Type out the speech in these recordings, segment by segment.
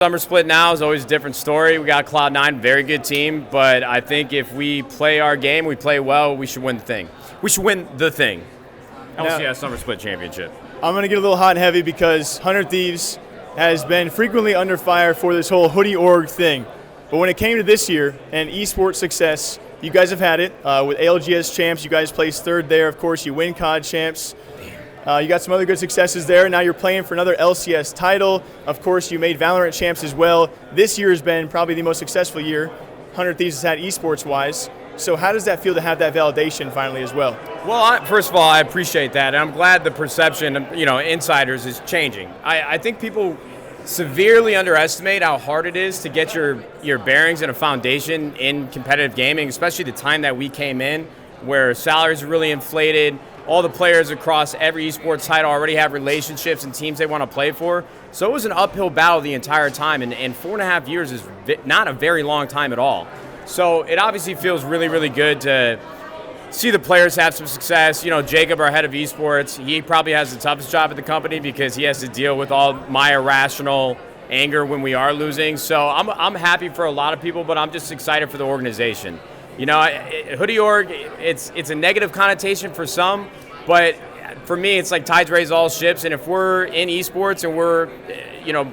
Summer split now is always a different story. We got Cloud9, very good team, but I think if we play our game, we play well, we should win the thing. We should win the thing. LCS Summer Split Championship. I'm going to get a little hot and heavy because 100 Thieves has been frequently under fire for this whole hoodie org thing. But when it came to this year and esports success, you guys have had it. With LCS Champs, you guys placed third there. Of course, you win COD Champs. You got some other good successes there. Now you're playing for another LCS title. Of course, you made Valorant Champs as well. This year has been probably the most successful year 100 Thieves has had esports-wise. So how does that feel to have that validation finally as well? Well, first of all, I appreciate that. And I'm glad the perception, insiders is changing. I think people severely underestimate how hard it is to get your bearings and a foundation in competitive gaming, especially the time that we came in, where salaries are really inflated. All the players across every esports title already have relationships and teams they want to play for. So it was an uphill battle the entire time, and 4.5 years is not a very long time at all. So it obviously feels really, really good to see the players have some success. Jacob, our head of esports, he probably has the toughest job at the company because he has to deal with all my irrational anger when we are losing. So I'm happy for a lot of people, but I'm just excited for the organization. Hoodie org, it's a negative connotation for some, but for me, it's like tides raise all ships. And if we're in esports and we're,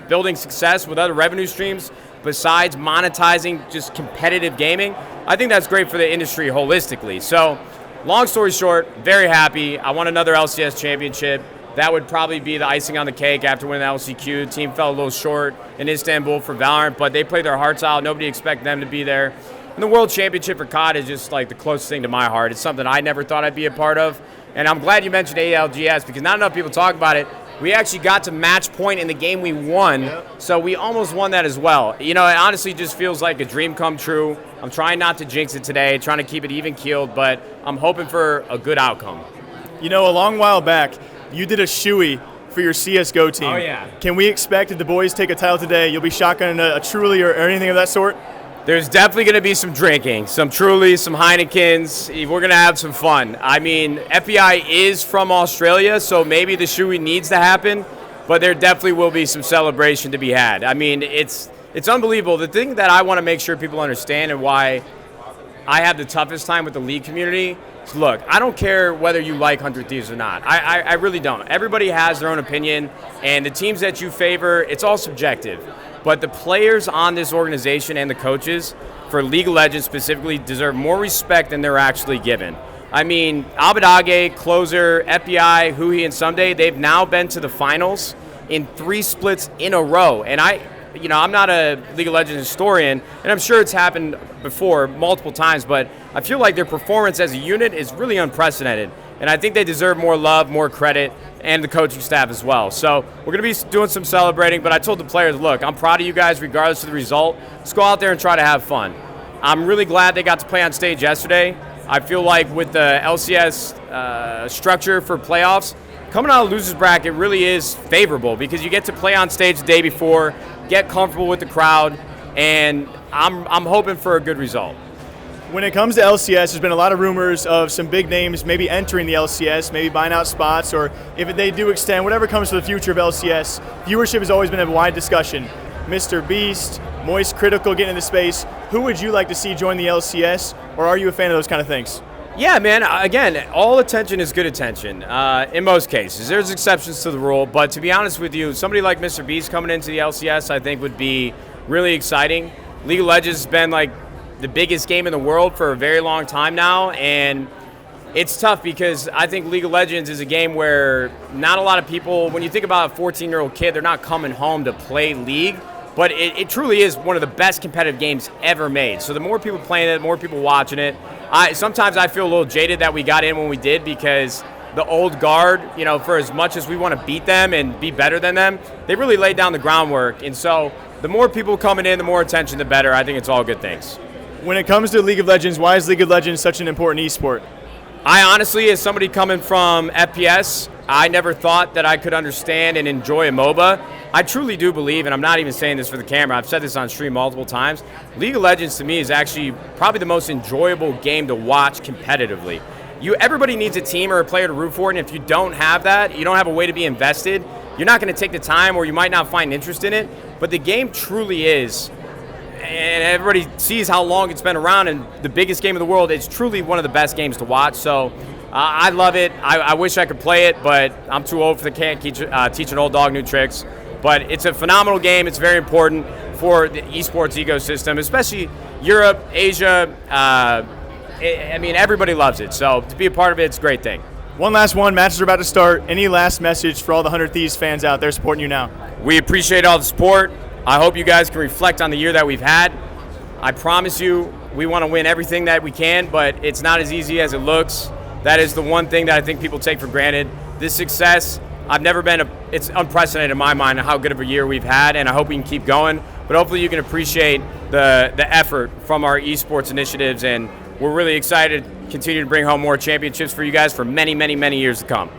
building success with other revenue streams besides monetizing just competitive gaming, I think that's great for the industry holistically. So, long story short, very happy. I won another LCS Championship. That would probably be the icing on the cake after winning the LCQ. Team fell a little short in Istanbul for Valorant, but they played their hearts out. Nobody expected them to be there. And the World Championship for COD is just like the closest thing to my heart. It's something I never thought I'd be a part of. And I'm glad you mentioned ALGS because not enough people talk about it. We actually got to match point in the game we won, so we almost won that as well. It honestly just feels like a dream come true. I'm trying not to jinx it today, trying to keep it even-keeled, but I'm hoping for a good outcome. A long while back, you did a shoey for your CSGO team. Oh, yeah. Can we expect if the boys take a title today, you'll be shotgunning a Truly or anything of that sort? There's definitely going to be some drinking, some Trulies, some Heinekens. We're going to have some fun. I mean, FBI is from Australia, so maybe the shoey needs to happen, but there definitely will be some celebration to be had. I mean, it's unbelievable. The thing that I want to make sure people understand and why I have the toughest time with the league community is, look, I don't care whether you like 100 Thieves or not. I really don't. Everybody has their own opinion, and the teams that you favor, it's all subjective. But the players on this organization and the coaches, for League of Legends specifically, deserve more respect than they're actually given. I mean, Abadage, Closer, FBI, Huhi, and Someday, they've now been to the finals in 3 splits in a row. And I'm not a League of Legends historian, and I'm sure it's happened before multiple times, but I feel like their performance as a unit is really unprecedented. And I think they deserve more love, more credit, and the coaching staff as well. So we're going to be doing some celebrating, but I told the players, look, I'm proud of you guys regardless of the result. Let's go out there and try to have fun. I'm really glad they got to play on stage yesterday. I feel like with the LCS structure for playoffs, coming out of the losers bracket really is favorable because you get to play on stage the day before, get comfortable with the crowd, and I'm hoping for a good result. When it comes to LCS, there's been a lot of rumors of some big names maybe entering the LCS, maybe buying out spots, or if they do extend, whatever comes to the future of LCS, viewership has always been a wide discussion. Mr. Beast, Moist Critical getting into space. Who would you like to see join the LCS, or are you a fan of those kind of things? Yeah, man, again, all attention is good attention in most cases. There's exceptions to the rule, but to be honest with you, somebody like Mr. Beast coming into the LCS I think would be really exciting. League of Legends has been like the biggest game in the world for a very long time now, and it's tough because I think League of Legends is a game where not a lot of people, when you think about a 14-year-old kid, they're not coming home to play League, but it truly is one of the best competitive games ever made. So the more people playing it, the more people watching it. Sometimes I feel a little jaded that we got in when we did because the old guard, for as much as we want to beat them and be better than them, they really laid down the groundwork. And so the more people coming in, the more attention, the better. I think it's all good things. When it comes to League of Legends, why is League of Legends such an important esport? I honestly, as somebody coming from FPS, I never thought that I could understand and enjoy a MOBA. I truly do believe, and I'm not even saying this for the camera, I've said this on stream multiple times, League of Legends to me is actually probably the most enjoyable game to watch competitively. Everybody needs a team or a player to root for, and if you don't have that, you don't have a way to be invested, you're not going to take the time, or you might not find interest in it. But the game truly is, and everybody sees how long it's been around, and the biggest game of the world. It's truly one of the best games to watch. So I love it. I wish I could play it, but I'm too old for the can't teach an old dog new tricks. But it's a phenomenal game. It's very important for the esports ecosystem, especially Europe, Asia. I mean, everybody loves it. So to be a part of it, it's a great thing. One last one. Matches are about to start. Any last message for all the 100 Thieves fans out there supporting you now? We appreciate all the support. I hope you guys can reflect on the year that we've had. I promise you, we want to win everything that we can, but it's not as easy as it looks. That is the one thing that I think people take for granted. This success, it's unprecedented in my mind how good of a year we've had, and I hope we can keep going. But hopefully you can appreciate the effort from our esports initiatives, and we're really excited to continue to bring home more championships for you guys for many, many, many years to come.